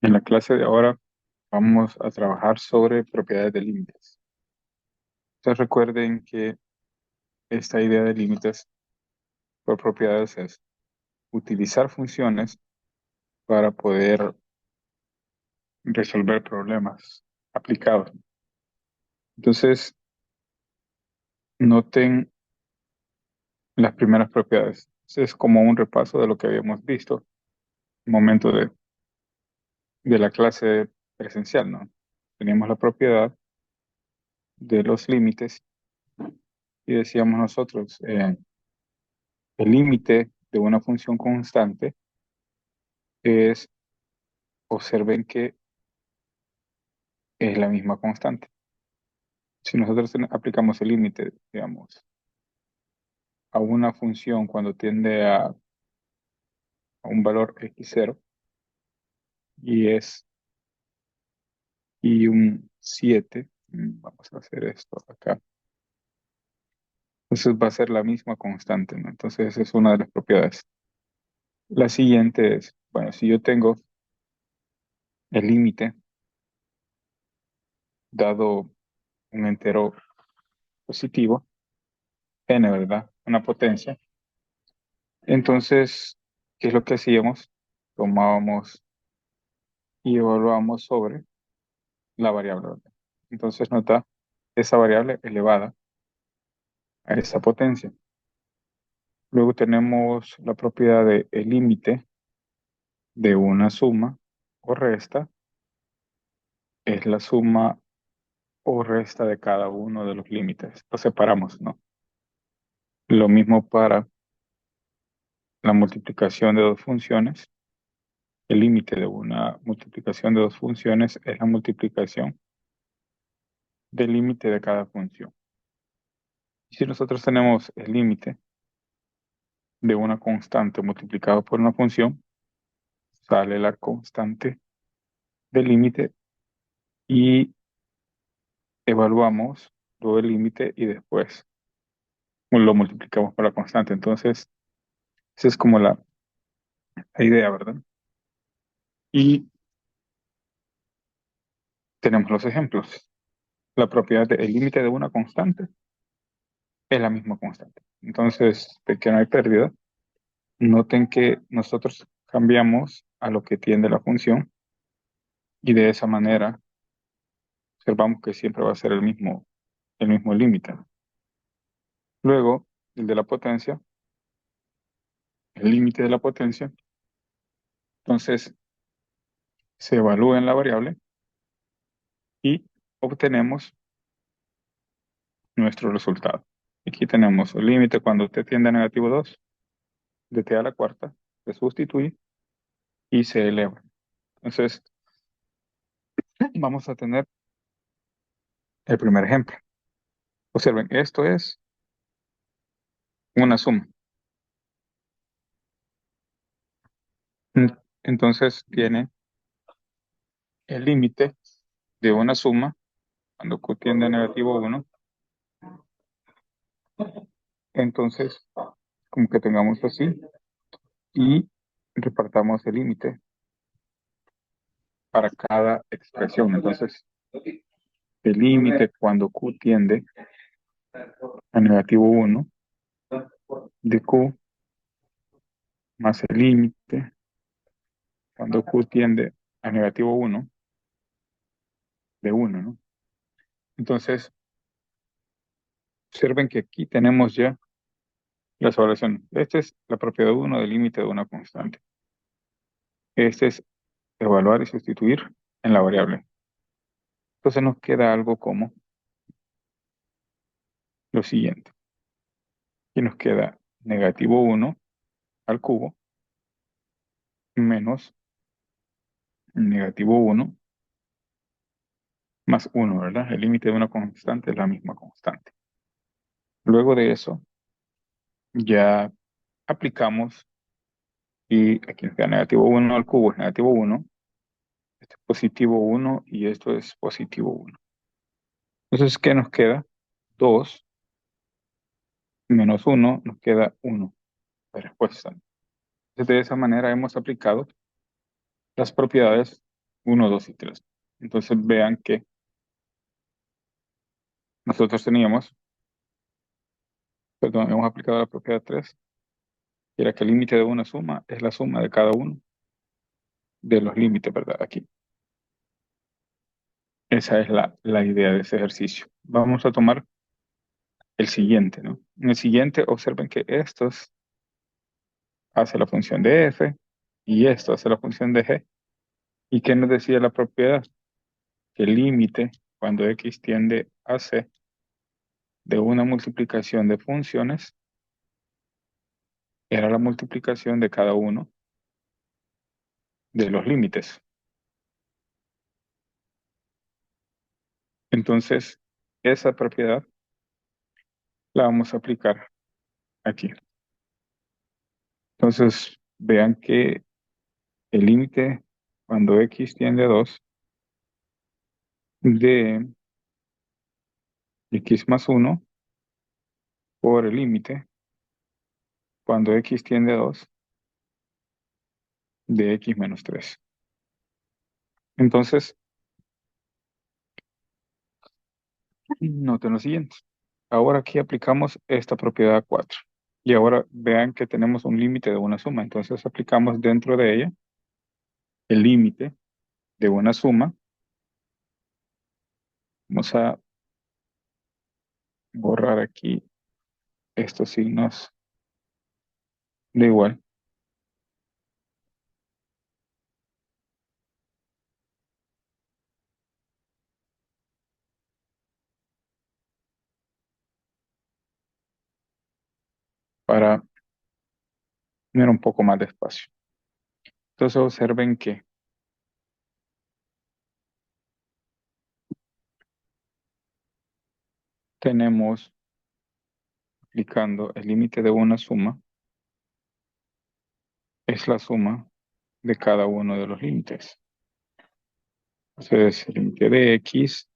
En la clase de ahora vamos a trabajar sobre propiedades de límites. Entonces recuerden que esta idea de límites por propiedades es utilizar funciones para poder resolver problemas aplicados. Entonces, noten las primeras propiedades. Es como un repaso de lo que habíamos visto en el momento de la clase presencial, ¿no? Teníamos la propiedad de los límites y decíamos nosotros, el límite de una función constante es, observen que es la misma constante. Si nosotros aplicamos el límite, digamos, a una función cuando tiende a un valor x0 y es y un 7, vamos a hacer esto acá. Entonces va a ser la misma constante, ¿no? Entonces esa es una de las propiedades. La siguiente es, bueno, si yo tengo el límite dado un entero positivo, n, ¿verdad? Una potencia. Entonces, ¿qué es lo que hacíamos? Tomábamos y evaluábamos sobre la variable, ¿verdad? Entonces, nota esa variable elevada a esa potencia. Luego tenemos la propiedad de el límite de una suma o resta es la suma o resta de cada uno de los límites. Lo separamos, ¿no? Lo mismo para la multiplicación de dos funciones. El límite de una multiplicación de dos funciones es la multiplicación del límite de cada función. Si nosotros tenemos el límite de una constante multiplicado por una función, sale la constante del límite y evaluamos todo el límite y después lo multiplicamos por la constante. Entonces, esa es como la idea, ¿verdad? Y tenemos los ejemplos. La propiedad del límite de una constante es la misma constante. Entonces, de que no hay pérdida, noten que nosotros cambiamos a lo que tiende la función y de esa manera observamos que siempre va a ser el mismo límite. Luego, el de la potencia, el límite de la potencia, entonces se evalúa en la variable y obtenemos nuestro resultado. Aquí tenemos el límite cuando t tiende a negativo 2 de t a la cuarta, se sustituye y se eleva. Entonces, vamos a tener el primer ejemplo. Observen, esto es una suma. Mm, Entonces, tiene el límite de una suma cuando q tiende a negativo 1. Entonces, como que tengamos así y repartamos el límite para cada expresión. Entonces, el límite cuando q tiende a negativo 1 de q más el límite cuando q tiende a negativo 1 de 1, ¿no? Entonces, observen que aquí tenemos ya la evaluación. Esta es la propiedad 1 del límite de una constante. Este es evaluar y sustituir en la variable. Entonces nos queda algo como lo siguiente. Y nos queda negativo 1 al cubo menos negativo 1 más 1, ¿verdad? El límite de una constante es la misma constante. Luego de eso, ya aplicamos y aquí nos queda negativo 1 al cubo es negativo 1, este es positivo 1 y esto es positivo 1. Entonces, ¿qué nos queda? 2 menos 1 nos queda 1 de respuesta. Entonces, de esa manera hemos aplicado las propiedades 1, 2 y 3. Entonces vean que nosotros teníamos, perdón, hemos aplicado la propiedad 3, que era que el límite de una suma es la suma de cada uno de los límites, ¿verdad? Aquí. Esa es la idea de ese ejercicio. Vamos a tomar el siguiente, ¿no? En el siguiente, observen que estos hace la función de f y esto hace la función de g. ¿Y qué nos decía la propiedad? Que el límite, cuando x tiende a c, de una multiplicación de funciones, era la multiplicación de cada uno de los límites. Entonces, esa propiedad la vamos a aplicar aquí. Entonces, vean que el límite cuando x tiende a 2 de x más 1 por el límite cuando x tiende a 2 de x menos 3. Entonces, noten lo siguiente. Ahora aquí aplicamos esta propiedad 4. Y ahora vean que tenemos un límite de una suma. Entonces aplicamos dentro de ella el límite de una suma. Vamos a borrar aquí estos signos de igual para tener un poco más de espacio. Entonces observen que tenemos aplicando el límite de una suma, es la suma de cada uno de los límites. Entonces el límite de x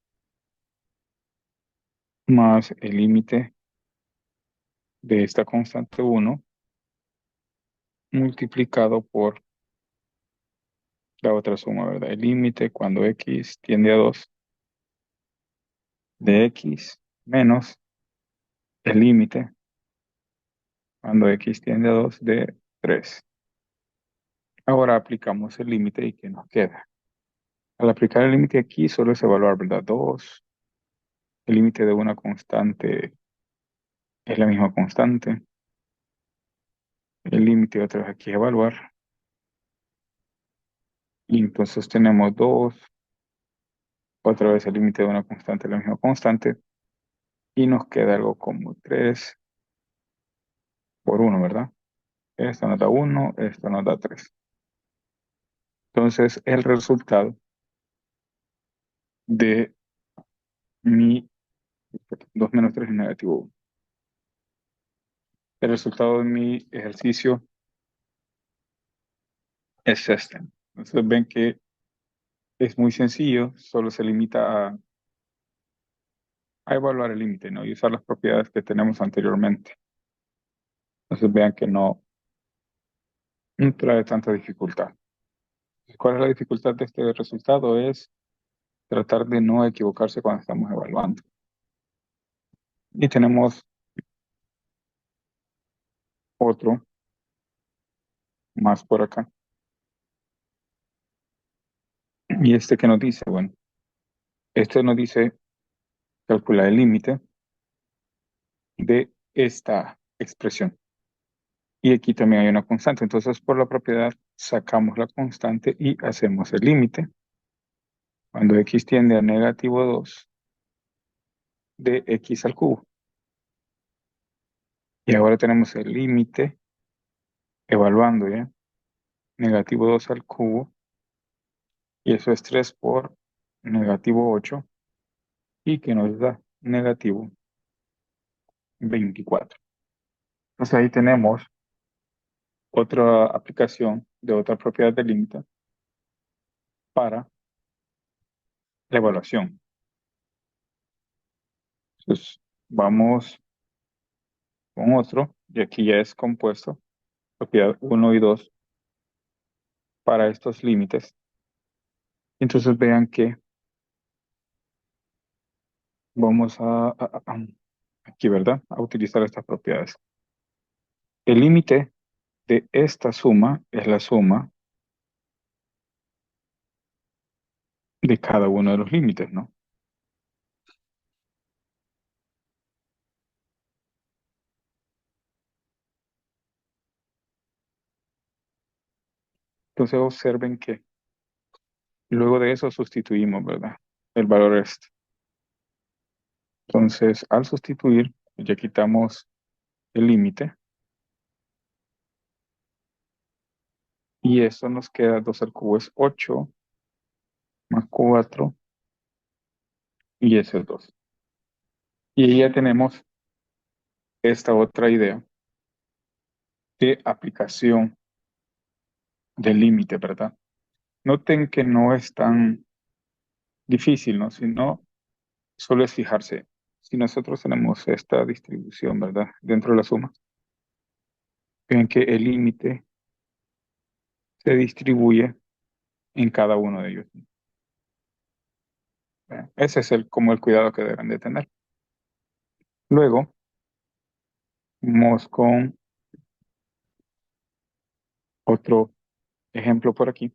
más el límite de esta constante 1 multiplicado por la otra suma, ¿verdad? El límite cuando x tiende a 2 de x menos el límite cuando x tiende a 2 de 3. Ahora aplicamos el límite y ¿qué nos queda? Al aplicar el límite aquí solo es evaluar, ¿verdad? 2. El límite de una constante es la misma constante. El límite otra vez aquí es evaluar. Y entonces tenemos 2. Otra vez el límite de una constante es la misma constante. Y nos queda algo como 3 por 1, ¿verdad? Esto nos da 1, esto nos da 3. Entonces el resultado de mi 2 menos 3 es negativo 1. El resultado de mi ejercicio es este. Entonces ven que es muy sencillo, solo se limita a evaluar el límite, ¿no? Y usar las propiedades que tenemos anteriormente. Entonces vean que no trae tanta dificultad. ¿Cuál es la dificultad de este resultado? Es tratar de no equivocarse cuando estamos evaluando. Y tenemos otro más por acá. Y este que nos dice, bueno, este nos dice calcular el límite de esta expresión. Y aquí también hay una constante. Entonces, por la propiedad, sacamos la constante y hacemos el límite. Cuando x tiende a negativo 2 de x al cubo. Y ahora tenemos el límite, evaluando ya, negativo 2 al cubo. Y eso es 3 por negativo 8. Y que nos da negativo 24. Entonces ahí tenemos otra aplicación de otra propiedad del límite para la evaluación. Entonces vamos con otro, y aquí ya es compuesto, propiedad 1 y 2 para estos límites. Entonces vean que vamos aquí, ¿verdad? A utilizar estas propiedades. El límite de esta suma es la suma de cada uno de los límites, ¿no? Entonces observen que luego de eso sustituimos, ¿verdad? El valor este. Entonces, al sustituir, ya quitamos el límite y eso nos queda 2 al cubo es 8 más 4 y ese es 2. Y ahí ya tenemos esta otra idea de aplicación del límite, ¿verdad? Noten que no es tan difícil, ¿no? Sino solo es fijarse. Si nosotros tenemos esta distribución, ¿verdad? Dentro de la suma, ven que el límite se distribuye en cada uno de ellos. Ese es como el cuidado que deben de tener. Luego, vamos con otro ejemplo por aquí.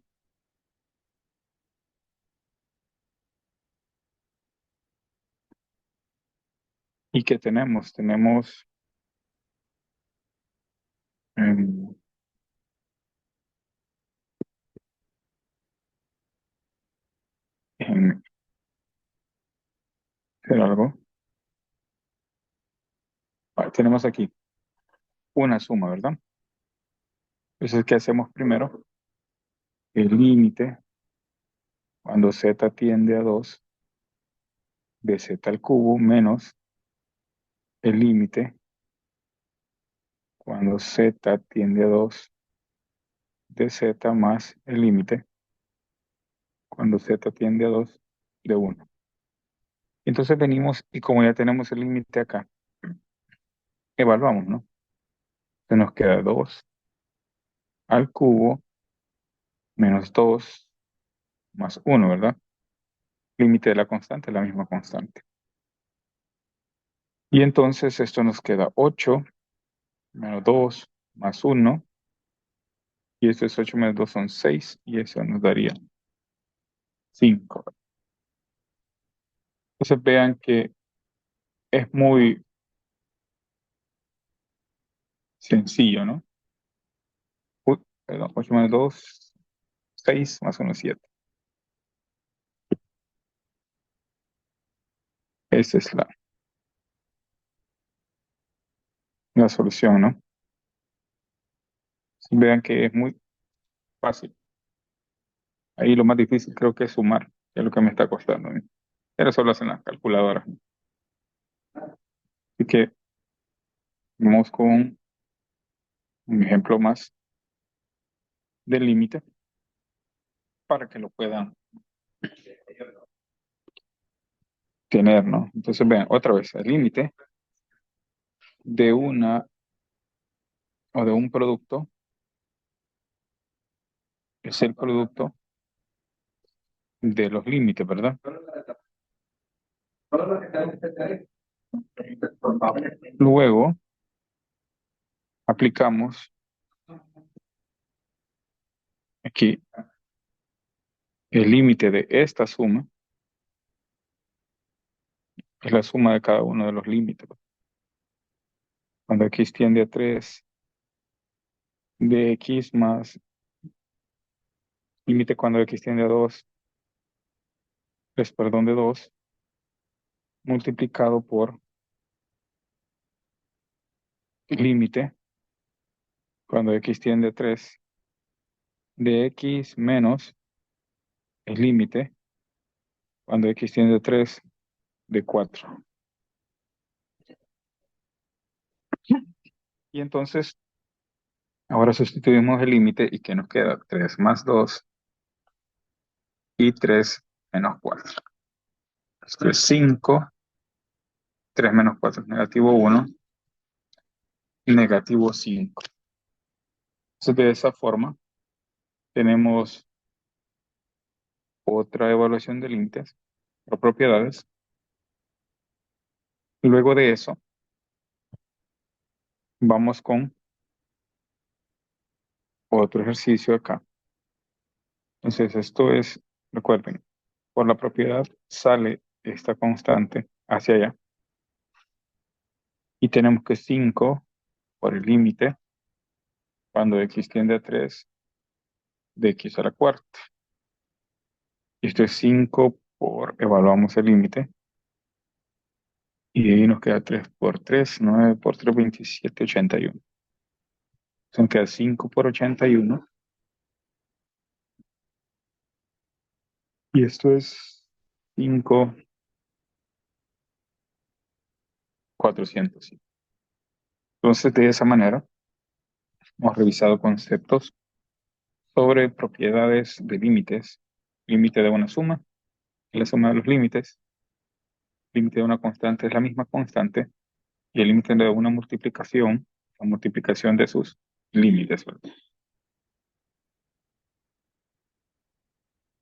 ¿Y qué tenemos? Tenemos em, em, ¿hacer algo? Tenemos aquí una suma, ¿verdad? Entonces, ¿qué hacemos primero? El límite, cuando z tiende a 2 de z al cubo menos el límite, cuando z tiende a 2 de z más el límite, cuando z tiende a 2 de 1. Entonces venimos y como ya tenemos el límite acá, evaluamos, ¿no? Se nos queda 2 al cubo menos 2 más 1, ¿verdad? Límite de la constante, la misma constante. Y entonces esto nos queda 8 menos 2 más 1. Y esto es 8 menos 2 son 6. Y eso nos daría 5. Entonces vean que es muy sencillo, ¿no? Uy, perdón, 8 menos 2, 6 más 1, 7. Esa es la solución, ¿no? Vean que es muy fácil. Ahí lo más difícil creo que es sumar, que es lo que me está costando a mí. Pero solo hacen las calculadoras. Así que vamos con un ejemplo más del límite para que lo puedan tener, ¿no? Entonces vean, otra vez, el límite de una o de un producto es el producto de los límites, ¿verdad? Luego aplicamos aquí el límite de esta suma, es la suma de cada uno de los límites. Cuando x tiende a 3 de x más límite cuando x tiende a 2, es perdón de 2, multiplicado por límite cuando x tiende a 3 de x menos el límite cuando x tiende a 3 de 4. Y entonces, ahora sustituimos el límite y que nos queda 3 más 2 y 3 menos 4. Esto es 5, 3 menos 4 es negativo 1, negativo 5. Entonces, de esa forma, tenemos otra evaluación de límites o propiedades. Luego de eso, vamos con otro ejercicio acá. Entonces, esto es, recuerden, por la propiedad sale esta constante hacia allá y tenemos que 5 por el límite cuando x tiende a 3 de x a la cuarta. Esto es 5 evaluamos el límite, y ahí nos queda 3 por 3 9 por 3 27 81. Entonces nos queda 5 por 81, y esto es 5 400. Entonces, de esa manera, hemos revisado conceptos sobre propiedades de límites, límite de una suma, y la suma de los límites, límite de una constante es la misma constante, y el límite de una multiplicación, la multiplicación de sus límites, ¿verdad?